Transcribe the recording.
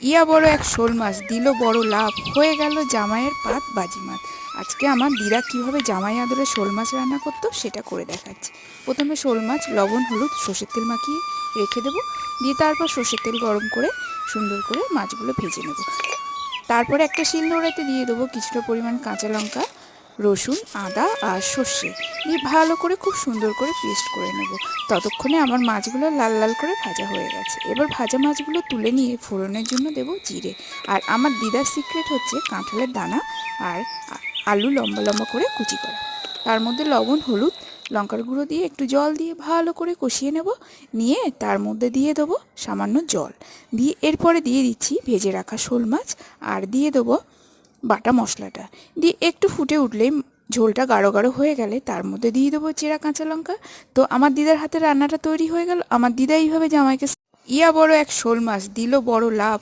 ইয়া বড় এক শোল মাছ দিল বড় লাভ, হয়ে গেল জামাইয়ের পাত বাজিমাত। আজকে আমার দিদা কিভাবে জামাই আদরে শোল মাছ রান্না করতো সেটা করে দেখাচ্ছি। প্রথমে শোল মাছ লবণ হলুদ সর্ষের তেল মাখিয়ে রেখে দেবো, দিয়ে তারপর সর্ষের তেল গরম করে সুন্দর করে মাছগুলো ভেজে নেব। তারপরে একটা শিলনোড়াতে দিয়ে দেবো কিছুটা পরিমাণ কাঁচা লঙ্কা, রসুন, আদা আর সর্ষে দিয়ে ভালো করে খুব সুন্দর করে পেস্ট করে নেব। ততক্ষণে আমার মাছগুলো লাল লাল করে ভাজা হয়ে গেছে। এবার ভাজা মাছগুলো তুলে নিয়ে ফোড়নের জন্য দেব জিরে। আর আমার দিদার সিক্রেট হচ্ছে কাঁঠালের দানা আর আলু লম্বা লম্বা করে কুচি করা। তার মধ্যে লবণ হলুদ লঙ্কার গুঁড়ো দিয়ে একটু জল দিয়ে ভালো করে কষিয়ে নেব। নিয়ে তার মধ্যে দিয়ে দেবো সামান্য জল, দিয়ে এরপরে দিয়ে দিচ্ছি ভেজে রাখা শোল মাছ আর দিয়ে দেবো বাটা মশলাটা। দিয়ে একটু ফুটে উঠলেই ঝোলটা গাঢ় গাঢ় হয়ে গেলে তার মধ্যে দিয়ে দেবো চেরা কাঁচা লঙ্কা। তো আমার দিদার হাতে রান্নাটা তৈরি হয়ে গেল। আমার দিদা এইভাবে জামাইকে ইয়া বড় এক শোল মাছ দিল বড় লাভ।